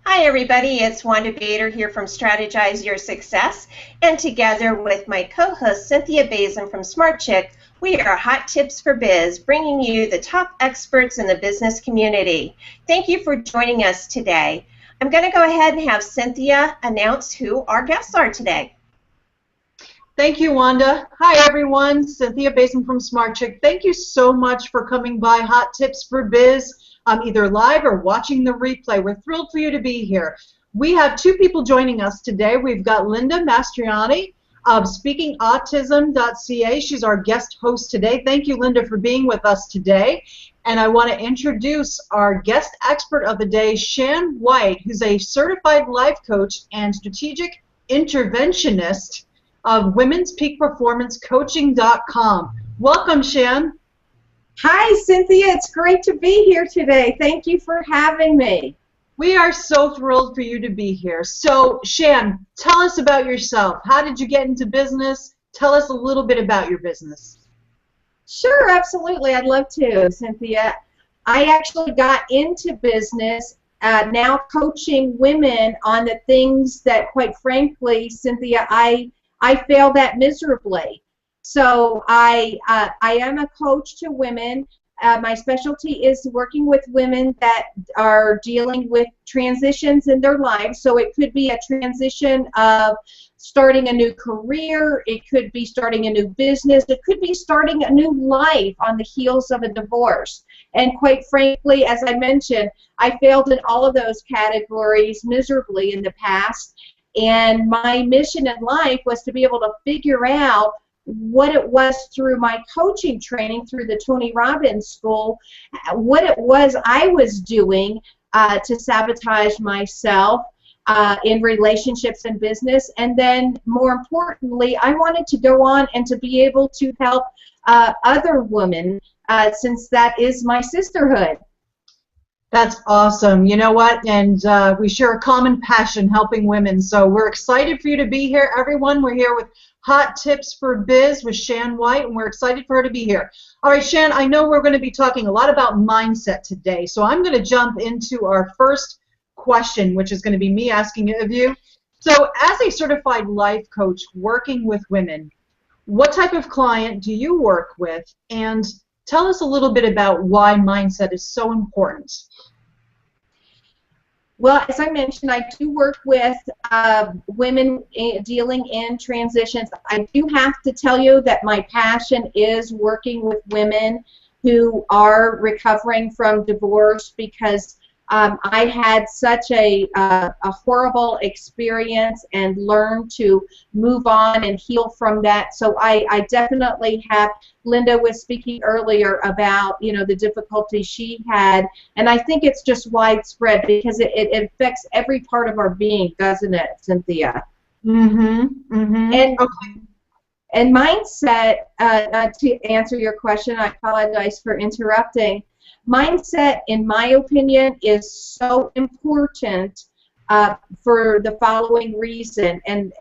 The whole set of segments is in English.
Hi everybody, it's Wanda Baader here from Strategize Your Success, and together with my co-host Cynthia Bazin from Smart Chick, we are Hot Tips for Biz, bringing you the top experts in the business community. Thank you for joining us today. I'm going to go ahead and have Cynthia announce who our guests are today. Thank you, Wanda. Hi, everyone. Cynthia Bazin from Smart Chick. Thank you so much for coming by Hot Tips for Biz, either live or watching the replay. We're thrilled for you to be here. We have two people joining us today. We've got Linda Mastriani of SpeakingAutism.ca. She's our guest host today. Thank you, Linda, for being with us today. And I want to introduce our guest expert of the day, Shan, who's a certified life coach and strategic interventionist of Women's Peak Performance Coaching.com. Welcome, Shan. Hi, Cynthia. It's great to be here today. Thank you for having me. We are so thrilled for you to be here. So, Shan, tell us about yourself. How did you get into business? Tell us a little bit about your business. Sure, absolutely. I'd love to, Cynthia. I actually got into business now coaching women on the things that, quite frankly, Cynthia, I failed at miserably. So I am a coach to women. My specialty is working with women that are dealing with transitions in their lives. So it could be a transition of starting a new career. It could be starting a new business. It could be starting a new life on the heels of a divorce. And quite frankly, as I mentioned, I failed in all of those categories miserably in the past. And my mission in life was to be able to figure out what it was through my coaching training through the Tony Robbins School, what it was I was doing to sabotage myself in relationships and business. And then, more importantly, I wanted to go on and to be able to help other women, since that is my sisterhood. That's awesome. You know what? And we share a common passion, helping women. So we're excited for you to be here, everyone. We're here with Hot Tips for Biz with Shan White, and we're excited for her to be here. All right, Shan, I know we're going to be talking a lot about mindset today, so I'm going to jump into our first question, which is going to be me asking it of you. So as a certified life coach working with women, what type of client do you work with? And tell us a little bit about why mindset is so important. Well, as I mentioned, I do work with women dealing in transitions. I do have to tell you that my passion is working with women who are recovering from divorce, because I had such a horrible experience and learned to move on and heal from that. So I definitely have. Linda was speaking earlier about, you know, the difficulties she had, and I think it's just widespread because it affects every part of our being, doesn't it, Cynthia? Mm-hmm. Mm-hmm. And okay. And mindset, to answer your question, I apologize for interrupting. Mindset, in my opinion, is so important for the following reason. And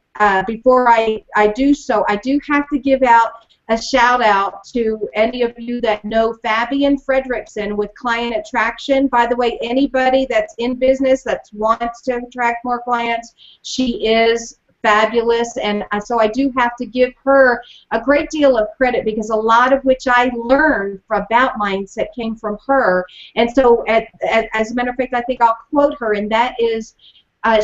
before I do so, I do have to give out a shout out to any of you that know Fabian Fredrickson with Client Attraction. By the way, anybody that's in business that wants to attract more clients, she is fabulous, and so I do have to give her a great deal of credit, because a lot of which I learned about mindset came from her. And so as a matter of fact, I think I'll quote her, and that is,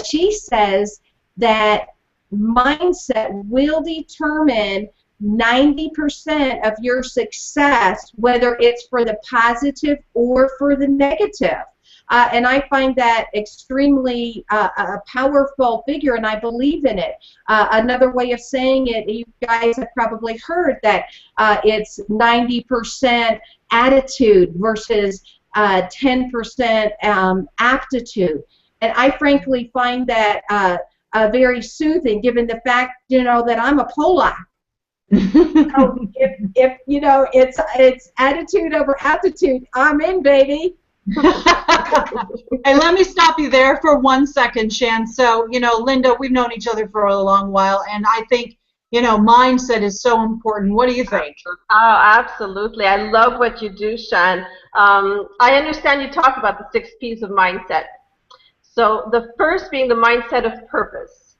she says that mindset will determine 90% of your success, whether it's for the positive or for the negative. And I find that extremely a powerful figure, and I believe in it. Another way of saying it, you guys have probably heard that it's 90% attitude versus 10% aptitude. And I frankly find that very soothing, given the fact, you know, that I'm a Polak. So if you know, it's attitude over aptitude, I'm in, baby. And let me stop you there for 1 second, Shan. So, you know, Linda, we've known each other for a long while, and I think, you know, mindset is so important. What do you think? Oh, absolutely. I love what you do, Shan. I understand you talk about the 6 P's of mindset. So the first being the mindset of purpose.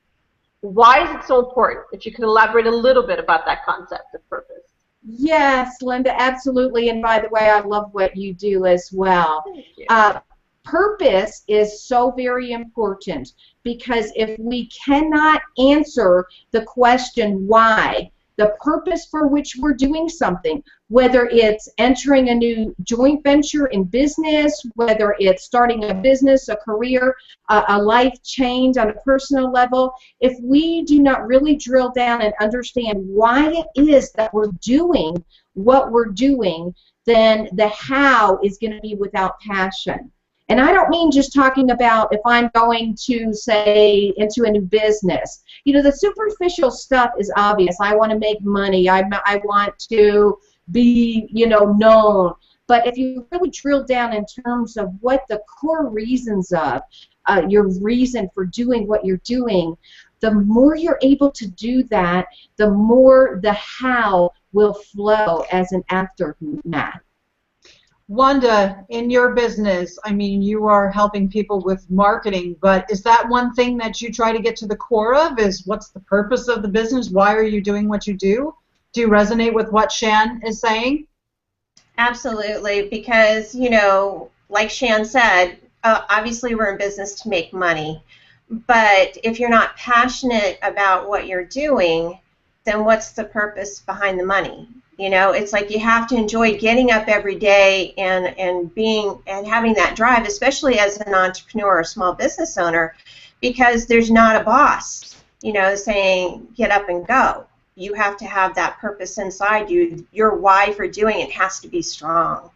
Why is it so important? If you could elaborate a little bit about that concept of purpose. Yes, Linda, absolutely. And by the way, I love what you do as well. Thank you. Purpose is so very important, because if we cannot answer the question why, the purpose for which we're doing something, whether it's entering a new joint venture in business, whether it's starting a business, a career, a life change on a personal level, if we do not really drill down and understand why it is that we're doing what we're doing, then the how is going to be without passion. And I don't mean just talking about if I'm going to, say, into a new business. You know, the superficial stuff is obvious. I want to make money. I want to be, you know, known. But if you really drill down in terms of what the core reasons of your reason for doing what you're doing, the more you're able to do that, the more the how will flow as an aftermath. Wanda, in your business, I mean, you are helping people with marketing, but is that one thing that you try to get to the core of, is what's the purpose of the business? Why are you doing what you do? Do you resonate with what Shan is saying? Absolutely, because, you know, like Shan said, obviously we're in business to make money, but if you're not passionate about what you're doing, then what's the purpose behind the money? You know, it's like you have to enjoy getting up every day and being and having that drive, especially as an entrepreneur or small business owner, because there's not a boss, you know, saying get up and go. You have to have that purpose inside you. Your why for doing it has to be strong.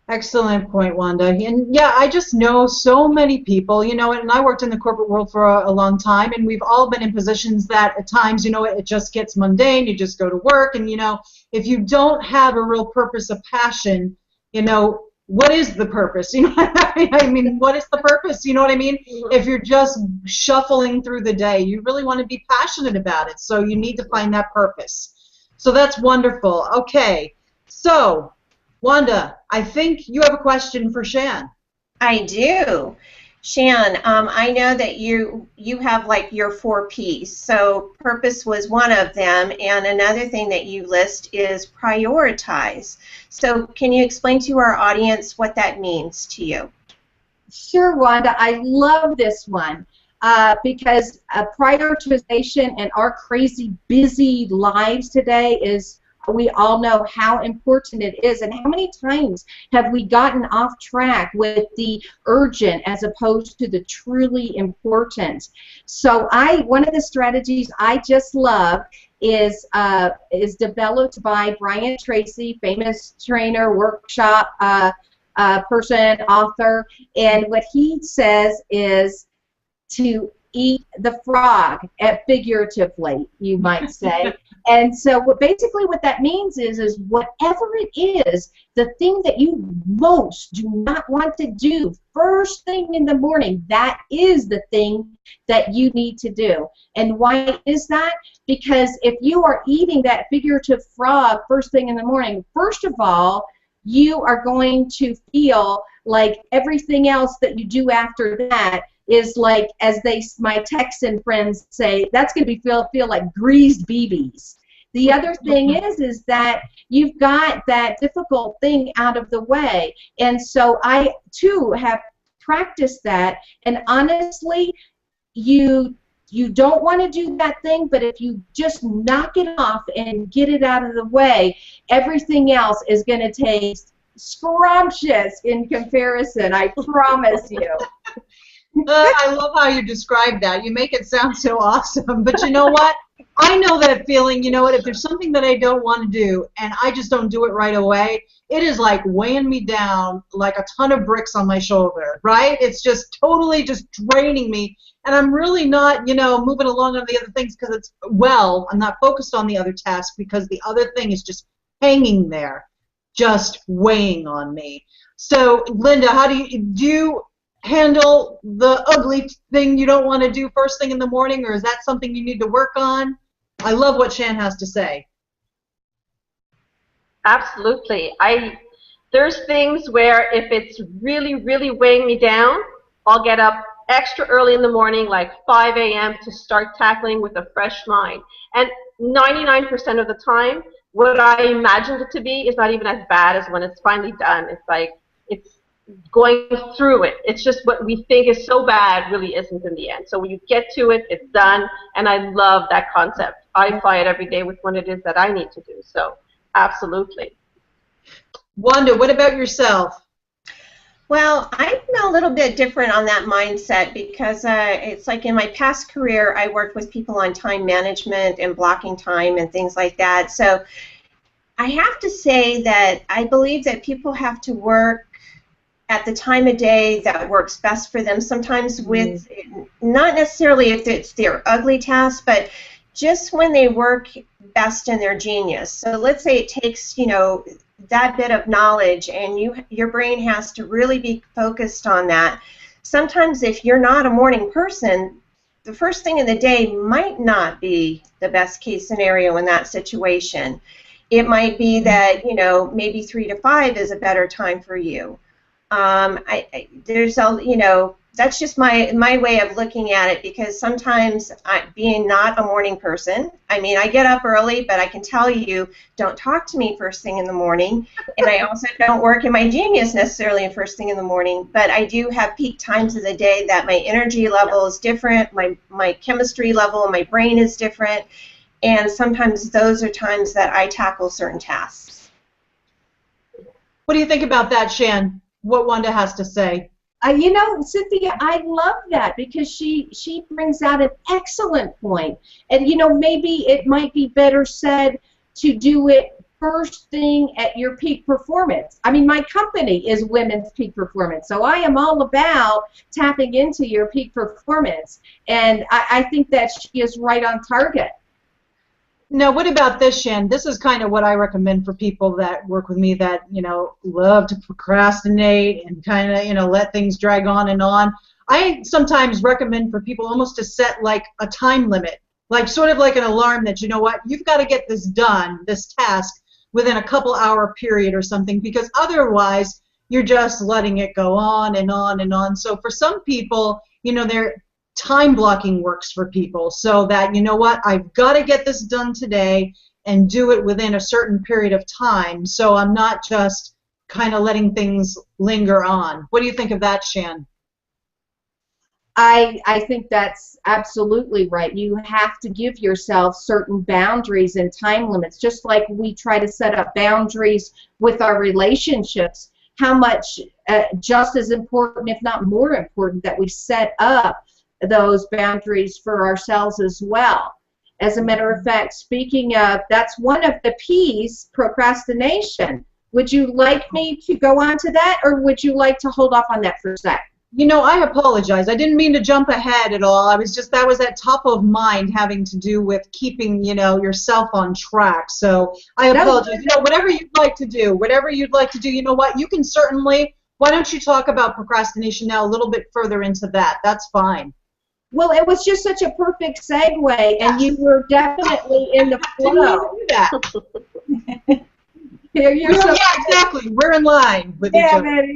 Excellent point, Wanda. And yeah, I just know so many people, you know, and I worked in the corporate world for a long time, and we've all been in positions that at times, you know, it just gets mundane. You just go to work, and, you know, if you don't have a real purpose of passion, you know, what is the purpose? You know, I mean, what is the purpose? You know what I mean? If you're just shuffling through the day, you really want to be passionate about it, so you need to find that purpose. So that's wonderful. Okay, so Wanda, I think you have a question for Shan. I do. Shan, I know that you have like your 4 P's. So purpose was one of them, and another thing that you list is prioritize. So can you explain to our audience what that means to you? Sure, Wanda. I love this one because prioritization in our crazy busy lives today is, we all know how important it is, and how many times have we gotten off track with the urgent as opposed to the truly important. So one of the strategies I just love is developed by Brian Tracy, famous trainer, workshop person, author, and what he says is to eat the frog, figuratively, you might say. And so basically what that means is whatever it is, the thing that you most do not want to do first thing in the morning, that is the thing that you need to do. And why is that? Because if you are eating that figurative frog first thing in the morning, first of all, you are going to feel like everything else that you do after that is like, as my Texan friends say, that's going to feel like greased BBs. The other thing is that you've got that difficult thing out of the way. And so I, too, have practiced that. And honestly, you don't want to do that thing, but if you just knock it off and get it out of the way, everything else is going to taste scrumptious in comparison, I promise you. I love how you describe that. You make it sound so awesome. But you know what? I know that feeling. You know what? If there's something that I don't want to do and I just don't do it right away, it is like weighing me down like a ton of bricks on my shoulder, right? It's just totally just draining me. And I'm really not, you know, moving along on the other things because I'm not focused on the other task because the other thing is just hanging there, just weighing on me. So, Linda, how do you handle the ugly thing you don't want to do first thing in the morning, or is that something you need to work on? I love what Shan has to say. Absolutely. There's things where if it's really, really weighing me down, I'll get up extra early in the morning, like 5 a.m., to start tackling with a fresh mind. And 99% of the time, what I imagined it to be is not even as bad as when it's finally done. It's like, it's going through it. It's just what we think is so bad really isn't in the end. So when you get to it, it's done, and I love that concept. I apply it every day with what it is that I need to do. So absolutely. Wanda, what about yourself? Well, I'm a little bit different on that mindset because it's like in my past career, I worked with people on time management and blocking time and things like that. So I have to say that I believe that people have to work at the time of day that works best for them, sometimes with, not necessarily if it's their ugly task, but just when they work best in their genius. So let's say it takes, you know, that bit of knowledge and your brain has to really be focused on that. Sometimes if you're not a morning person, the first thing in the day might not be the best case scenario in that situation. It might be that, you know, maybe 3 to 5 is a better time for you. There's a, you know, that's just my way of looking at it, because sometimes being not a morning person, I mean, I get up early, but I can tell you, don't talk to me first thing in the morning, and I also don't work in my genius necessarily first thing in the morning, but I do have peak times of the day that my energy level is different, my chemistry level in my brain is different, and sometimes those are times that I tackle certain tasks. What do you think about that, Shan? What Wanda has to say? You know, Cynthia, I love that because she brings out an excellent point. And, you know, maybe it might be better said to do it first thing at your peak performance. I mean, my company is Women's Peak Performance, so I am all about tapping into your peak performance. And I think that she is right on target. Now, what about this, Shan? This is kind of what I recommend for people that work with me that, you know, love to procrastinate and kind of, you know, let things drag on and on. I sometimes recommend for people almost to set like a time limit, like sort of like an alarm that, you know what, you've got to get this done, this task, within a couple-hour period or something, because otherwise you're just letting it go on and on and on. So for some people, you know, they're time blocking works for people, so that, you know what, I've got to get this done today and do it within a certain period of time, so I'm not just kind of letting things linger on. What do you think of that, Shan? I think that's absolutely right. You have to give yourself certain boundaries and time limits, just like we try to set up boundaries with our relationships. How much just as important, if not more important, that we set up those boundaries for ourselves as well. As a matter of fact, speaking of, that's one of the P's, procrastination. Would you like me to go on to that, or would you like to hold off on that for a sec? You know, I apologize. I didn't mean to jump ahead at all. I was just, that was at top of mind, having to do with keeping, you know, yourself on track. So I apologize. You know, whatever you'd like to do, you know what, you can certainly, why don't you talk about procrastination now a little bit further into that? That's fine. Well, it was just such a perfect segue, and you were definitely in the flow. Yeah, exactly. We're in line with each other.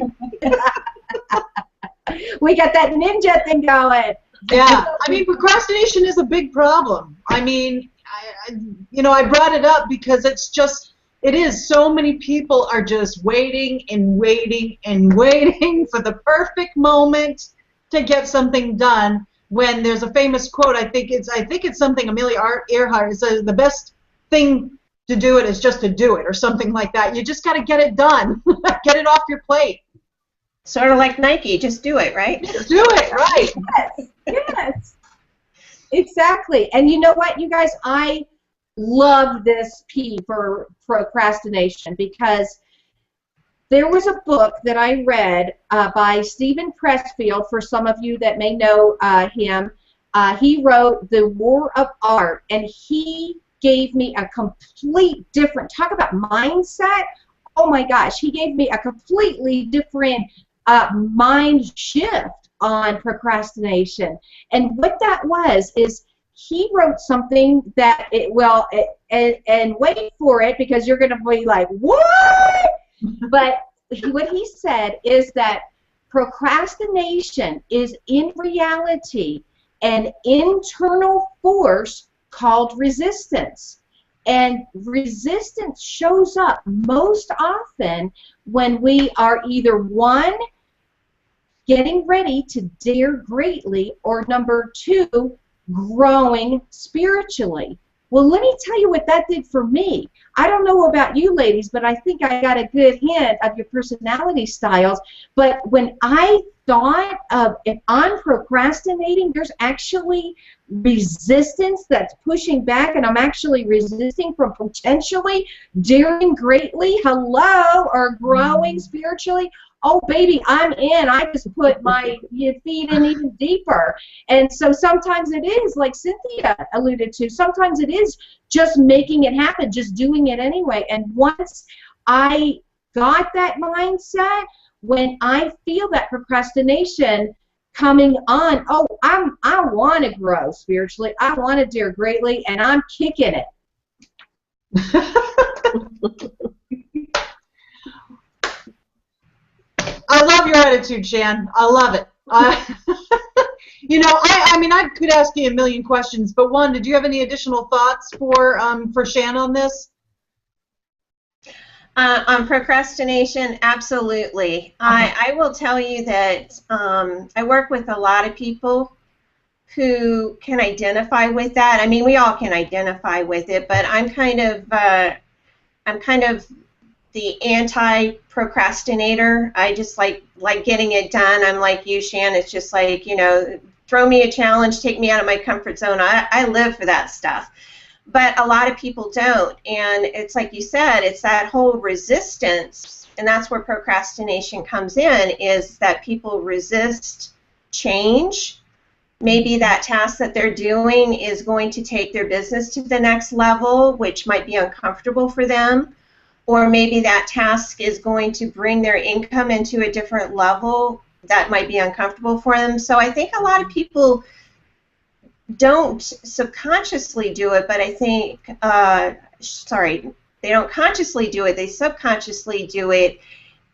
We got that ninja thing going. Yeah, I mean, procrastination is a big problem. I mean, you know, I brought it up because it's just, it is. So many people are just waiting and waiting and waiting for the perfect moment to get something done. When there's a famous quote, I think it's something Amelia Earhart says, the best thing to do it is just to do it, or something like that. You just got to get it done. Get it off your plate. Sort of like Nike, just do it, right? Just do it, right? Yes, yes, exactly. And you know what, you guys, I love this P for procrastination, because there was a book that I read by Stephen Pressfield. For some of you that may know him, he wrote The War of Art, and he gave me a complete different, talk about mindset. Oh my gosh, he gave me a completely different mind shift on procrastination. And what that was is he wrote something that, and wait for it, because you're going to be like, what? But what he said is that Procrastination is in reality an internal force called resistance. And resistance shows up most often when we are either one, getting ready to dare greatly, or number two, growing spiritually. Well, let me tell you what that did for me. I don't know about you ladies, but I think I got a good hint of your personality styles. But when I thought of, if I'm procrastinating, there's actually resistance that's pushing back, and I'm actually resisting from potentially daring greatly, hello, or growing spiritually. Oh, baby, I'm in. I just put my feet in even deeper. And so sometimes it is, like Cynthia alluded to, sometimes it is just making it happen, just doing it anyway. And once I got that mindset, when I feel that procrastination coming on, oh, I want to grow spiritually, I want to dare greatly, and I'm kicking it. I love your attitude, Shan. I love it. You know, I mean, I could ask you a million questions, but one, did you have any additional thoughts for Shan on this? On procrastination, absolutely. I will tell you that I work with a lot of people who can identify with that. I mean, we all can identify with it, but I'm kind of the anti-procrastinator. I just like getting it done. I'm like you, Shan. It's just like, you know, throw me a challenge, take me out of my comfort zone. I live for that stuff. But a lot of people don't. And it's like you said, it's that whole resistance, and that's where procrastination comes in, is that people resist change. Maybe that task that they're doing is going to take their business to the next level, which might be uncomfortable for them. Or maybe that task is going to bring their income into a different level that might be uncomfortable for them. So I think a lot of people don't subconsciously do it, but I think, they don't consciously do it, they subconsciously do it,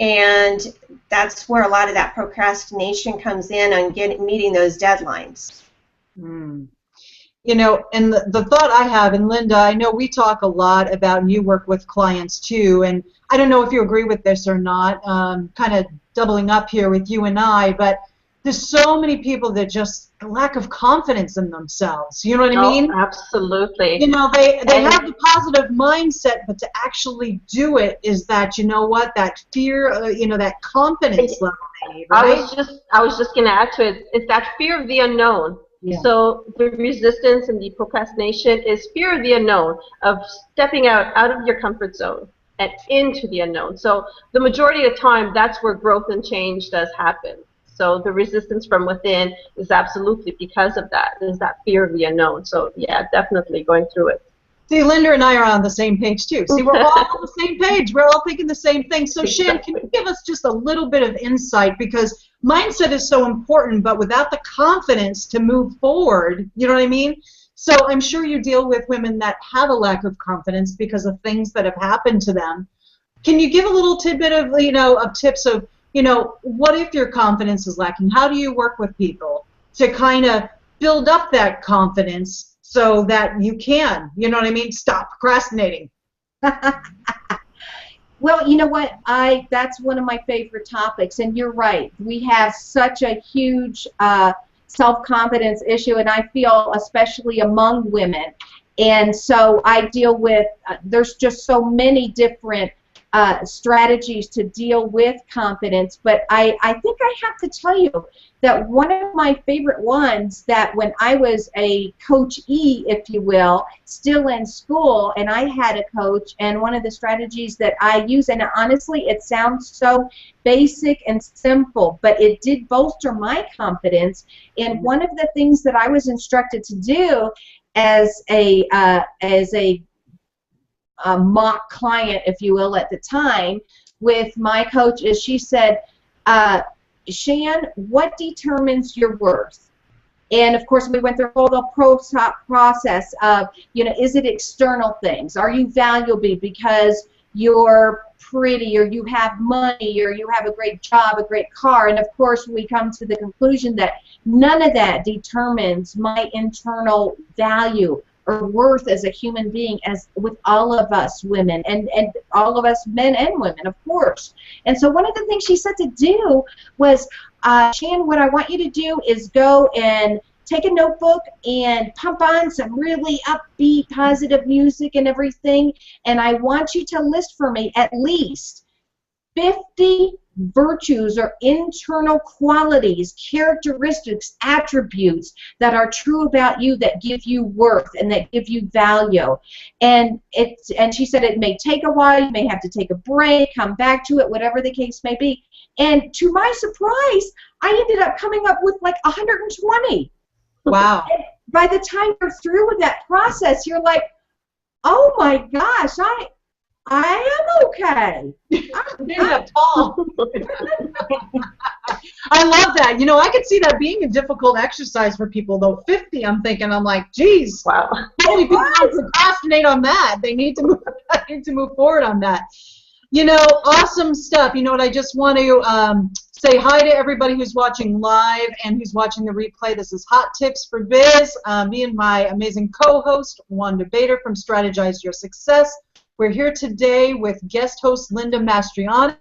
and that's where a lot of that procrastination comes in on meeting those deadlines. Mm. You know, and the thought I have, and Linda, I know we talk a lot about, and you work with clients too, and I don't know if you agree with this or not, kind of doubling up here with you and I, but there's so many people that just lack of confidence in themselves. You know what I mean? Absolutely. You know, they have the positive mindset, but to actually do it is that, you know what, that fear, you know, that confidence level. Right? I was just going to add to it. It's that fear of the unknown. Yeah. So the resistance and the procrastination is fear of the unknown, of stepping out of your comfort zone and into the unknown. So the majority of the time, that's where growth and change does happen. So the resistance from within is absolutely because of that. There's that fear of the unknown. So yeah, definitely going through it. See, Linda and I are on the same page too. See, we're all on the same page. We're all thinking the same thing. So Shan, can you give us just a little bit of insight? Because mindset is so important, but without the confidence to move forward, you know what I mean? So I'm sure you deal with women that have a lack of confidence because of things that have happened to them. Can you give a little tidbit of, you know, of tips of, you know, what if your confidence is lacking? How do you work with people to kind of build up that confidence so that you can, you know what I mean, stop procrastinating? Well, you know what, that's one of my favorite topics, and you're right. We have such a huge self-confidence issue, and I feel especially among women. And so I deal with, there's just so many different strategies to deal with confidence, but I think I have to tell you that one of my favorite ones, that when I was a coachee, if you will, still in school, and I had a coach, and one of the strategies that I use, and honestly it sounds so basic and simple, but it did bolster my confidence, and one of the things that I was instructed to do as a mock client, if you will, at the time with my coach, is she said, Shan, what determines your worth? And of course we went through the whole process of, you know, is it external things? Are you valuable because you're pretty, or you have money, or you have a great job, a great car. And of course, we come to the conclusion that none of that determines my internal value or worth as a human being, as with all of us women, and all of us men and women, of course. And so one of the things she said to do was, Shan, what I want you to do is go and take a notebook and pump on some really upbeat, positive music and everything, and I want you to list for me at least 50 virtues or internal qualities, characteristics, attributes that are true about you, that give you worth and that give you value. And she said it may take a while, you may have to take a break, come back to it, whatever the case may be. And to my surprise, I ended up coming up with like 120. Wow. And by the time you're through with that process, you're like, oh my gosh, I am okay. Yeah, Paul. I love that. You know, I could see that being a difficult exercise for people, though. 50, I'm like, geez. Wow. How many people procrastinate on that? They need to move forward on that. You know, awesome stuff. You know what, I just want to say hi to everybody who's watching live and who's watching the replay. This is Hot Tips for Biz. Me and my amazing co-host, Wanda Baader from Strategize Your Success. We're here today with guest host Linda Mastriani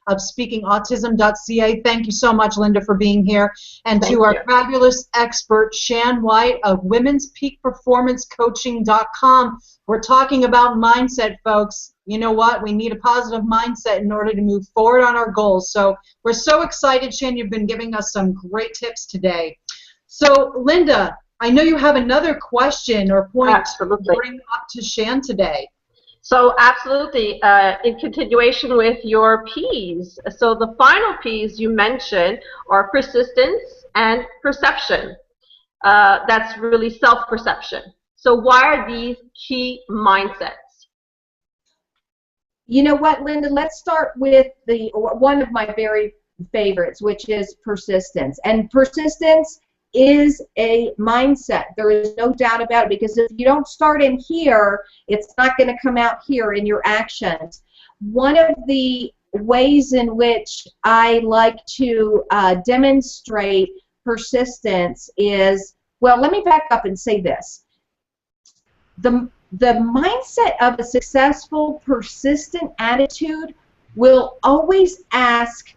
of SpeakingAutism.ca. Thank you so much, Linda, for being here. And to our fabulous expert, Shan White of Women'sPeakPerformanceCoaching.com. We're talking about mindset, folks. You know what? We need a positive mindset in order to move forward on our goals. So we're so excited, Shan. You've been giving us some great tips today. So, Linda, I know you have another question or point to bring up to Shan today. So absolutely, in continuation with your P's. So the final P's you mentioned are persistence and perception. That's really self-perception. So why are these key mindsets? You know what, Linda? Let's start with one of my very favorites, which is persistence. And persistence is a mindset. There is no doubt about it, because if you don't start in here, it's not going to come out here in your actions. One of the ways in which I like to demonstrate persistence is, well, let me back up and say this. The mindset of a successful, persistent attitude will always ask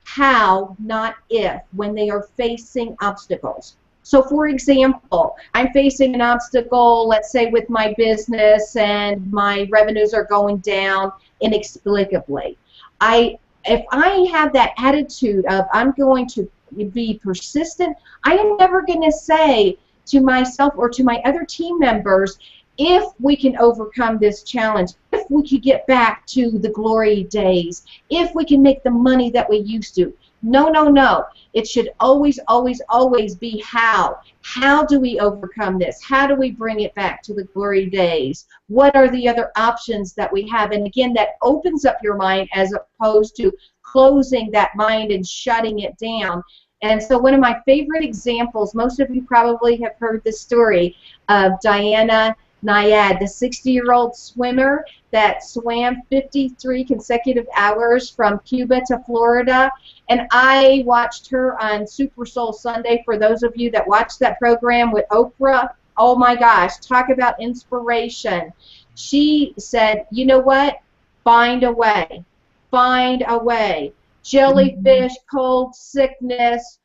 how, not if, when they are facing obstacles. So, for example, I'm facing an obstacle, let's say with my business, and my revenues are going down inexplicably. If I have that attitude of I'm going to be persistent, I am never going to say to myself or to my other team members, if we can overcome this challenge, if we could get back to the glory days, if we can make the money that we used to. No, no, no. It should always, always, always be how. How do we overcome this? How do we bring it back to the glory days? What are the other options that we have? And again, that opens up your mind as opposed to closing that mind and shutting it down. And so one of my favorite examples, most of you probably have heard the story of Diana Nyad, the 60-year-old swimmer that swam 53 consecutive hours from Cuba to Florida. And I watched her on Super Soul Sunday. For those of you that watched that program with Oprah, oh my gosh, talk about inspiration. She said, you know what? Find a way. Find a way. Jellyfish, cold, sickness,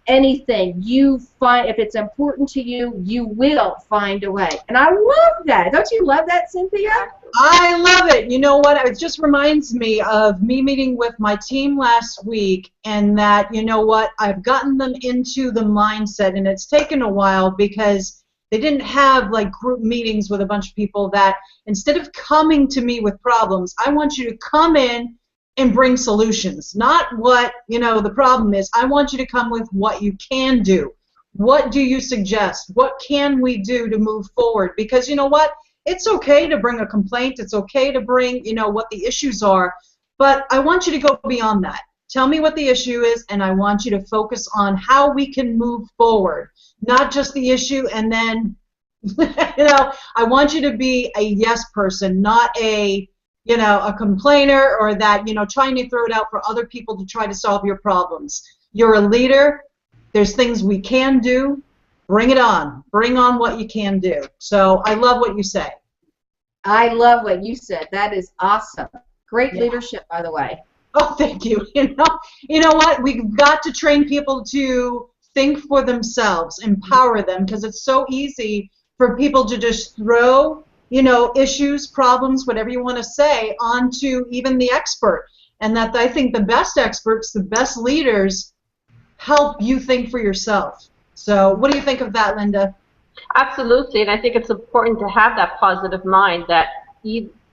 anything you find, if it's important to you, you will find a way. And I love that. Don't you love that, Cynthia? I love it. You know what? It just reminds me of me meeting with my team last week, and that, you know what, I've gotten them into the mindset, and it's taken a while because they didn't have like group meetings with a bunch of people, that instead of coming to me with problems, I want you to come in and bring solutions, not what, you know, the problem is. I want you to come with what you can do. What do you suggest? What can we do to move forward? Because you know what? It's okay to bring a complaint. It's okay to bring, you know, what the issues are. But I want you to go beyond that. Tell me what the issue is, and I want you to focus on how we can move forward, not just the issue. And then, you know, I want you to be a yes person, not a you know, a complainer or that, you know, trying to throw it out for other people to try to solve your problems. You're a leader. There's things we can do. Bring it on. Bring on what you can do. So I love what you say. I love what you said. That is awesome. Great Yeah. leadership, by the way. Oh, thank you. You know what? We've got to train people to think for themselves, empower them, because it's so easy for people to just throw, you know, issues, problems, whatever you want to say, onto even the expert. And that I think the best experts, the best leaders, help you think for yourself. So what do you think of that, Linda? Absolutely, and I think it's important to have that positive mind that,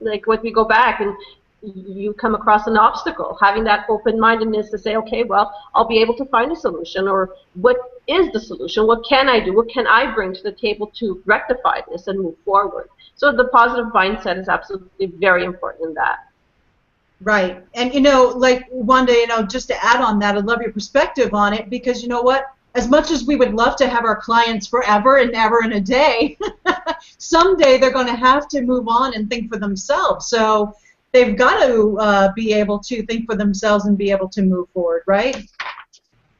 like when we go back and you come across an obstacle, having that open-mindedness to say, okay, well, I'll be able to find a solution, or what is the solution? What can I do? What can I bring to the table to rectify this and move forward? So the positive mindset is absolutely very important in that. Right. And, you know, like, Wanda, you know, just to add on that, I love your perspective on it, because, you know what, as much as we would love to have our clients forever and ever and a day, someday they're going to have to move on and think for themselves. So they've got to be able to think for themselves and be able to move forward, right?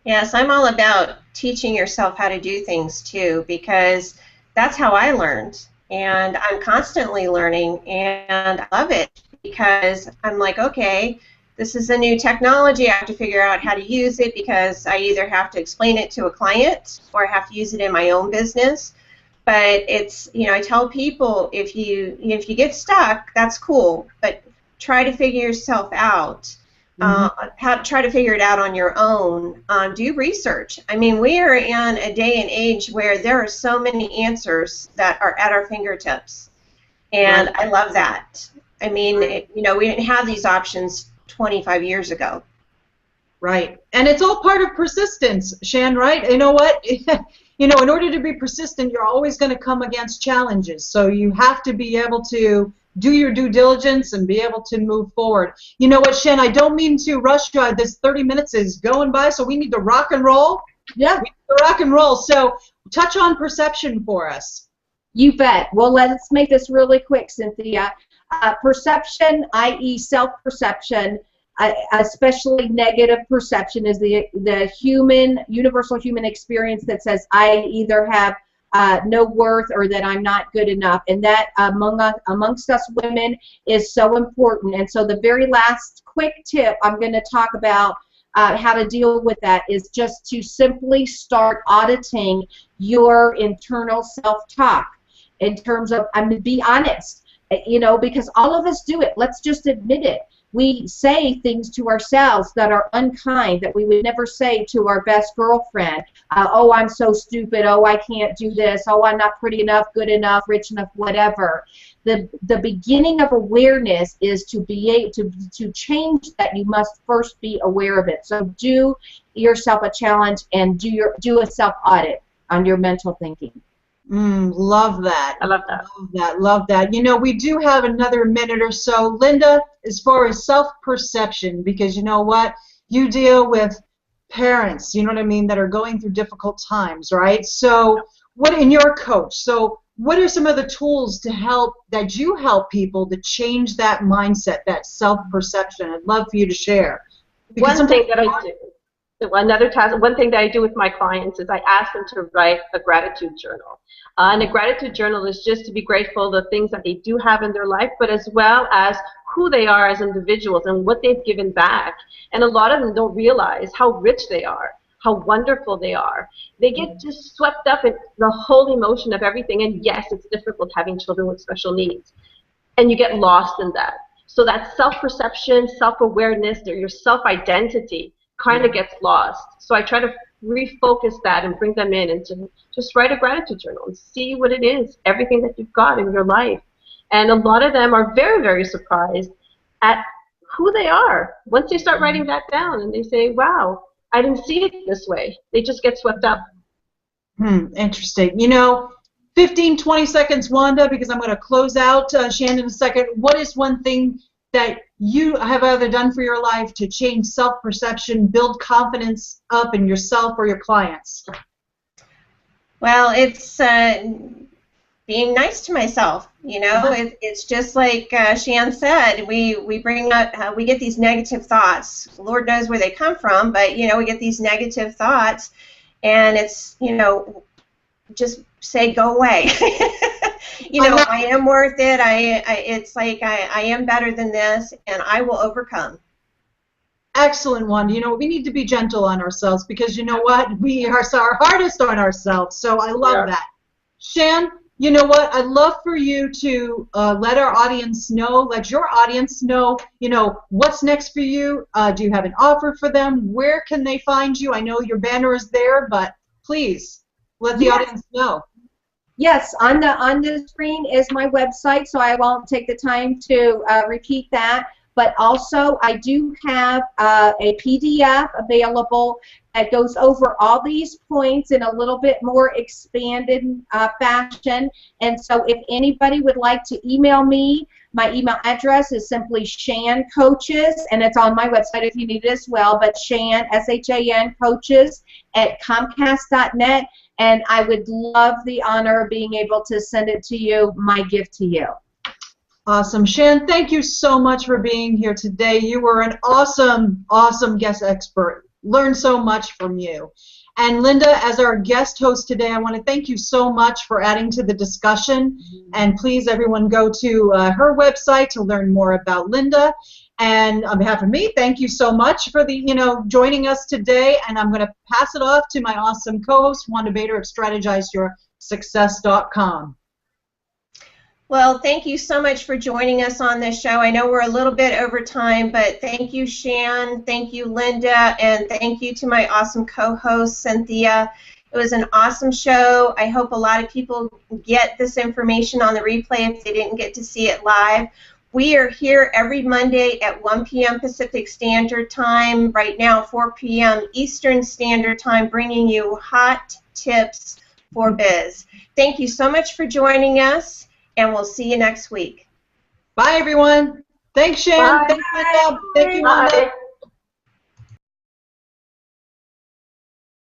Yes, I'm all about teaching yourself how to do things too, because that's how I learned. And I'm constantly learning, and I love it because I'm like, okay, this is a new technology. I have to figure out how to use it, because I either have to explain it to a client or I have to use it in my own business. But it's, you know, I tell people, if you get stuck, that's cool, but try to figure yourself out. Try to figure it out on your own. Do research. I mean, we are in a day and age where there are so many answers that are at our fingertips, and Right. I love that. I mean, you know, we didn't have these options 25 years ago. Right. And it's all part of persistence, Shan, right? You know what? You know, in order to be persistent, you're always going to come against challenges. So you have to be able to do your due diligence and be able to move forward. You know what, Shan, I don't mean to rush you. This 30 minutes is going by, so we need to rock and roll. Yeah. We need to rock and roll. So touch on perception for us. You bet. Well, let's make this really quick, Cynthia. Perception, i.e. self-perception, especially negative perception, is the universal human experience that says I either have no worth or that I'm not good enough. And that amongst us women is so important. And so the very last quick tip I'm going to talk about how to deal with that is just to simply start auditing your internal self-talk in terms of, I'm going to be honest, you know, because all of us do it. Let's just admit it. We say things to ourselves that are unkind, that we would never say to our best girlfriend. Oh, I'm so stupid. Oh, I can't do this. Oh, I'm not pretty enough, good enough, rich enough, whatever. The beginning of awareness is to be able to change that. You must first be aware of it. So do yourself a challenge and do a self audit on your mental thinking. Love that. I love that. Love that. Love that. You know, we do have another minute or so. Linda, as far as self-perception, because you know what? You deal with parents, you know what I mean, that are going through difficult times, right? So what, in your coach, so what are some of the tools that you help people to change that mindset, that self-perception? I'd love for you to share. One thing that I do with my clients is I ask them to write a gratitude journal. And a gratitude journal is just to be grateful for the things that they do have in their life, but as well as who they are as individuals and what they've given back. And a lot of them don't realize how rich they are, how wonderful they are. They get just swept up in the whole emotion of everything. And yes, it's difficult having children with special needs. And you get lost in that. So that self-perception, self-awareness, or your self-identity kind of gets lost. So I try to refocus that and bring them in and to just write a gratitude journal and see what it is, everything that you've got in your life. And a lot of them are very, very surprised at who they are once they start writing that down and they say, wow, I didn't see it this way. They just get swept up. Interesting. You know, 15, 20 seconds, Wanda, because I'm going to close out Shan in a second. What is one thing that you have either done for your life to change self-perception, build confidence up in yourself or your clients? Well, it's being nice to myself. You know, it's just like Shan said. We bring up, we get these negative thoughts. Lord knows where they come from, but you know, we get these negative thoughts, and it's, you know, just say, go away. You know, I am worth it. It's like I am better than this, and I will overcome. Excellent, Wanda. You know, we need to be gentle on ourselves because you know what? We are our hardest on ourselves. So I love that. Shan, you know what? I'd love for you to let our audience know, let your audience know, you know, what's next for you. Do you have an offer for them? Where can they find you? I know your banner is there, but please let the audience know. Yes, on the screen is my website, so I won't take the time to repeat that. But also, I do have a PDF available that goes over all these points in a little bit more expanded fashion. And so if anybody would like to email me, my email address is simply shancoaches, and it's on my website if you need it as well, but Shan, S-H-A-N, coaches at Comcast.net. And I would love the honor of being able to send it to you, my gift to you. Awesome. Shan, thank you so much for being here today. You were an awesome, awesome guest expert. Learned so much from you. And Linda, as our guest host today, I want to thank you so much for adding to the discussion. And please, everyone, go to her website to learn more about Linda. And on behalf of me, thank you so much for joining us today. And I'm going to pass it off to my awesome co-host, Wanda Baader of StrategizeYourSuccess.com. Well, thank you so much for joining us on this show. I know we're a little bit over time, but thank you, Shan, thank you, Linda, and thank you to my awesome co-host, Cynthia. It was an awesome show. I hope a lot of people get this information on the replay if they didn't get to see it live. We are here every Monday at 1 p.m. Pacific Standard Time, right now 4 p.m. Eastern Standard Time, bringing you hot tips for biz. Thank you so much for joining us, and we'll see you next week. Bye, everyone. Thanks, Shan. Bye. Thanks, Linda. Thank you, Wanda.